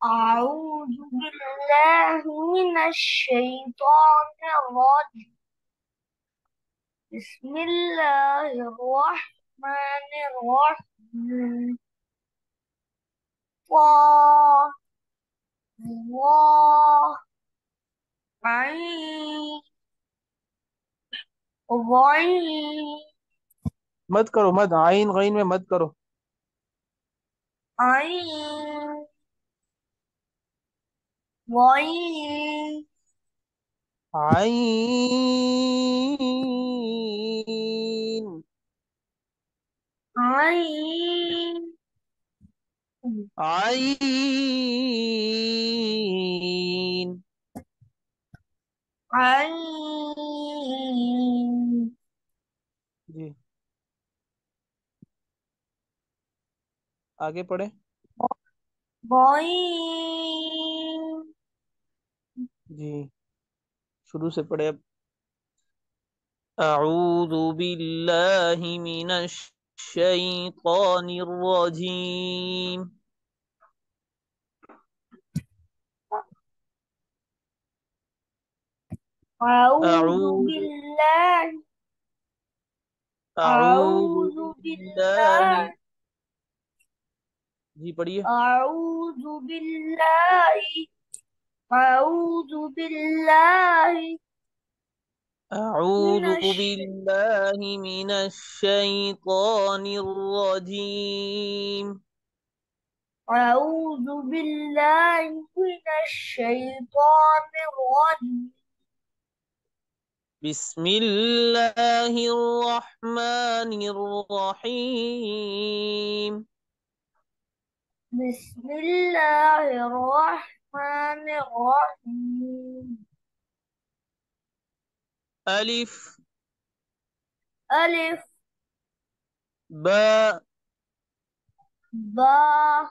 أعوذ بالله من الشيطان الرجيم. بسم الله الرحمن الرحيم. طه الله عين غين मत करो, मत आइन गईन में मत करो। عين غين आइन। عين आइन। عين जी, आगे पढ़े। غين जी, शुरू से पढ़े अब। अऊज़ु बिल्लाहि मिनश शैतानिर रजीम। أعوذ अऊज़ु بالله अऊज़ु أعوذ बिल्लाहि। بالله जी पढ़िए। أعوذ بالله أعوذ بالله من أعوذ الش بالله من الشيطان الرجيم. أعوذ بالله من الشيطان الرجيم. بسم الله الرحمن الرحيم. بسم الله الرحمن الرحيم. ألف ألف باء باء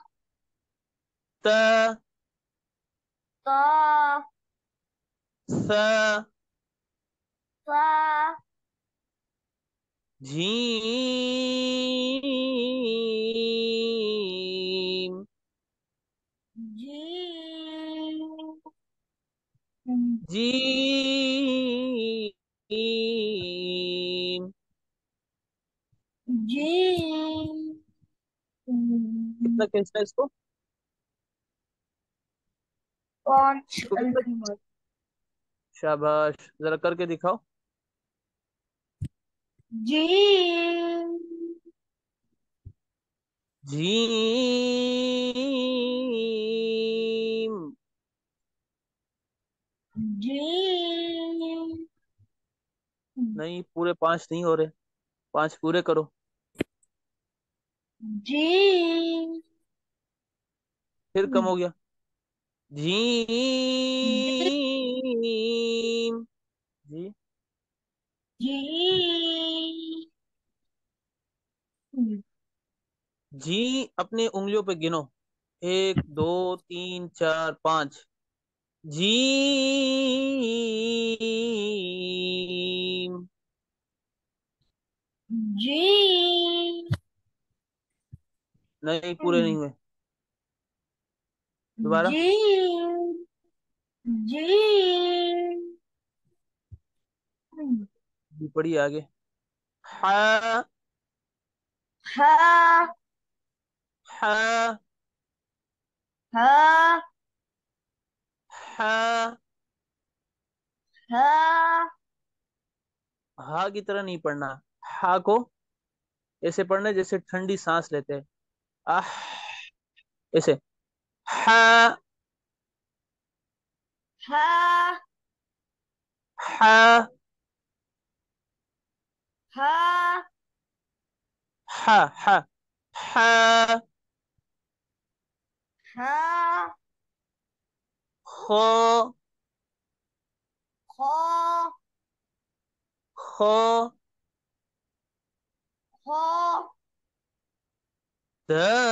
تاء طاء ثاء ثاء جيم. جيم جيم. جيم कितना खींचना है इसको? पांच इसको कितना? अल्फीमत शाबाश, जरा करके दिखाओ। Gym gym. जीम नहीं, पूरे पांच नहीं हो रहे। पांच पूरे करो। जीम फिर कम हो गया। जीम। जी। जीम जी, अपने उंगलियों पे गिनो। एक, दो, तीन, चार, पांच। जीम। जीम नहीं, पूरे नहीं हुए। दोबारा। जीम जीम जी पढ़िए आगे। हा हा हा हा हा। हा हा की तरह नहीं पढ़ना। हा को ऐसे पढ़ना है जैसे ठंडी सांस लेते हैं। आह, ऐसे। हा हा हा हा हा हा हा। हा खो खो खो खो दाल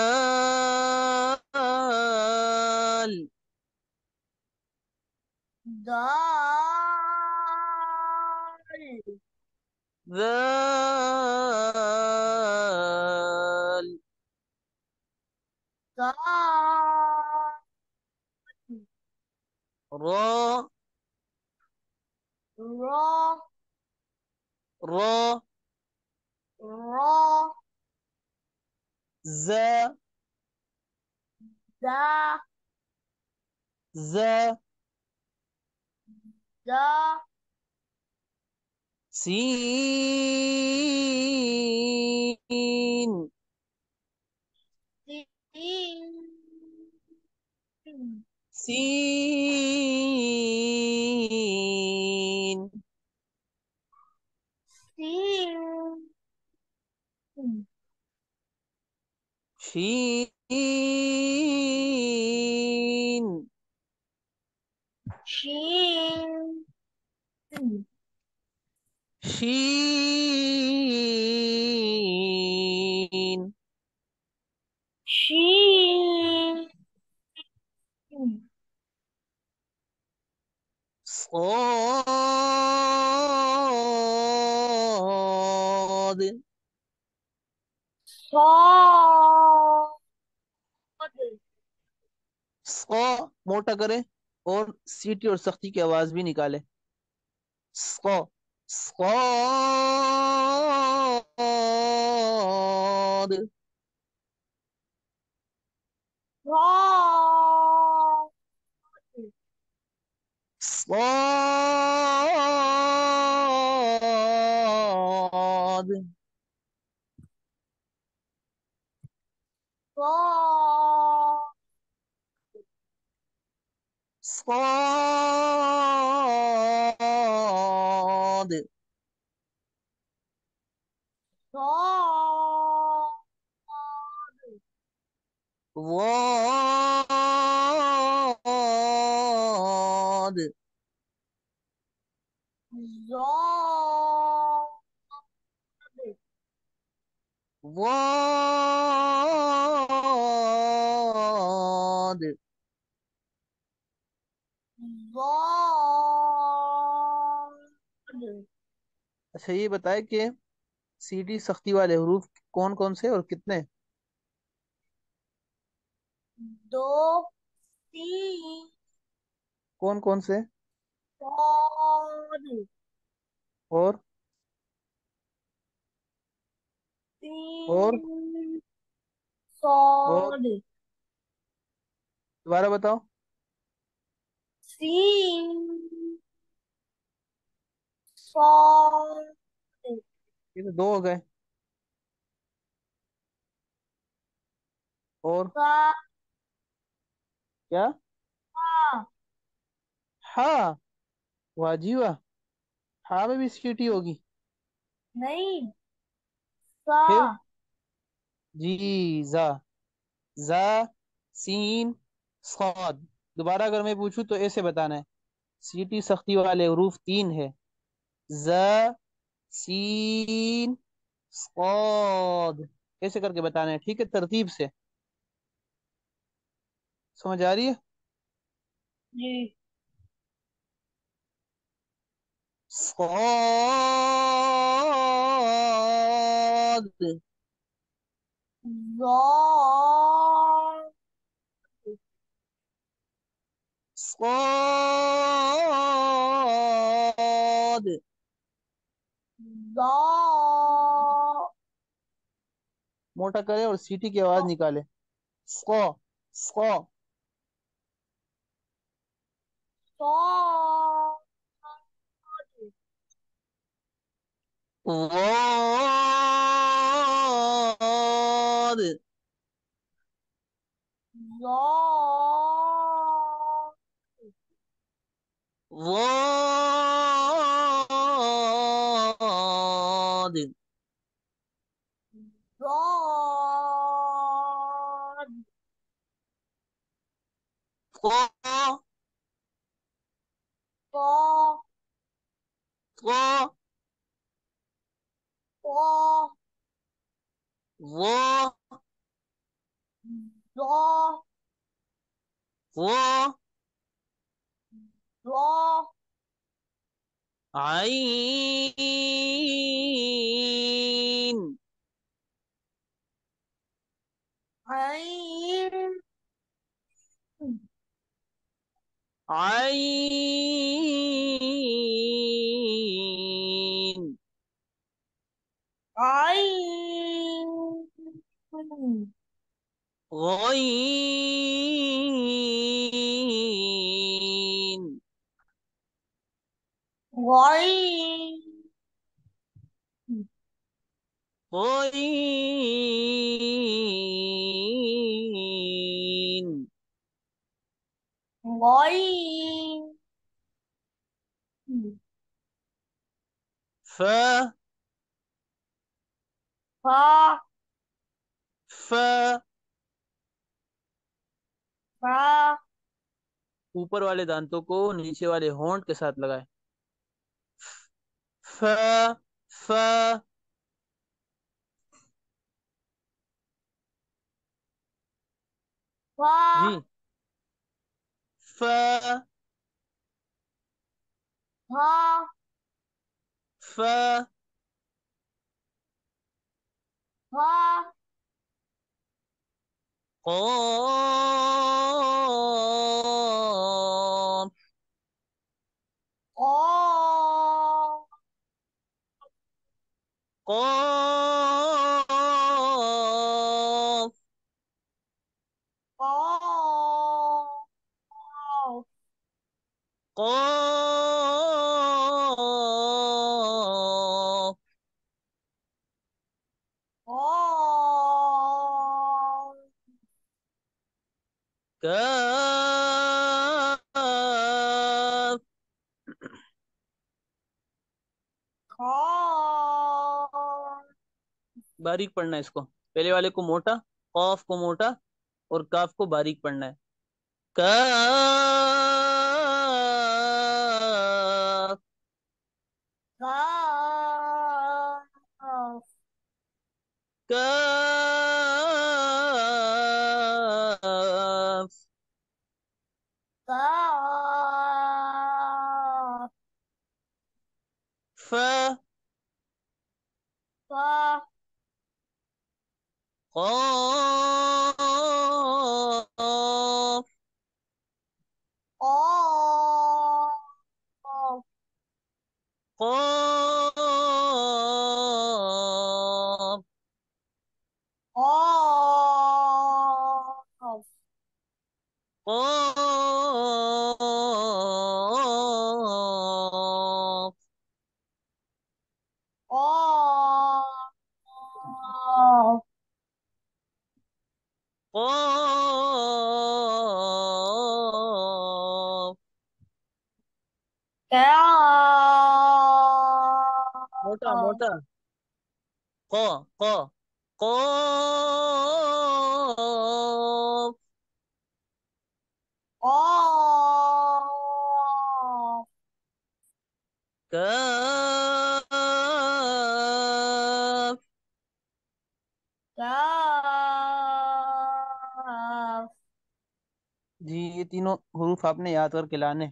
दाल दाल। दाल रो रो रो रो ज दा ज दा सीन तीन सीन तीन शीन शीन शीन शीन صاد صاد स्कॉ मोटा करे और सीटी और सख्ती की आवाज भी निकाले। स्कॉ स्कॉद صاد صاد صاد صاد صاد ضاد صاد ضاد صاد अच्छा ये बताए कि सीटी सख्ती वाले हरूफ कौन कौन से और कितने। दो तीन कौन कौन से صاد और और तीन और صاد दोबारा बताओ। سين صاد ये तो दो हो गए। और सा क्या। हाँ वाह जी वाह। हाँ में भी सीटी होगी। नहीं फिर सा जी जा जा सीन सौद। दोबारा अगर मैं पूछूं तो ऐसे बताना है। सीटी सख्ती वाले हरूफ तीन है। ज सीन सौद ऐसे करके बताना है ठीक है तरतीब से। समझ आ रही है। जी सौद ज़ाद सौद ज़ा मोटा करे और सीटी की आवाज निकाले। स्कॉ स्कॉ صاد वाद ज़ाद वाद ज़ाद ق qa ق qa ظ ظا ظ ظا عين عين आइन। عين. गईन। غين. गईन। غين. फ فا. फ فا. ऊपर वाले दांतों को नीचे वाले होंठ के साथ लगाए। फ फ فا. जी। फ فا. फ فا. قاف قاف. قاف قاف. قاف قاف. كاف قاف. बारीक पढ़ना है इसको, पहले वाले को मोटा, कौफ को मोटा और काफ को बारीक पढ़ना है। काफ قاف. काफ قاف. ف فا. قاف قاف. قاف قاف. قاف قاف. قاف मोटा كاف. मोटा ق ق قاف قاف. كاف كاف. जी, ये तीनों हुरूफ आपने याद करके लाने।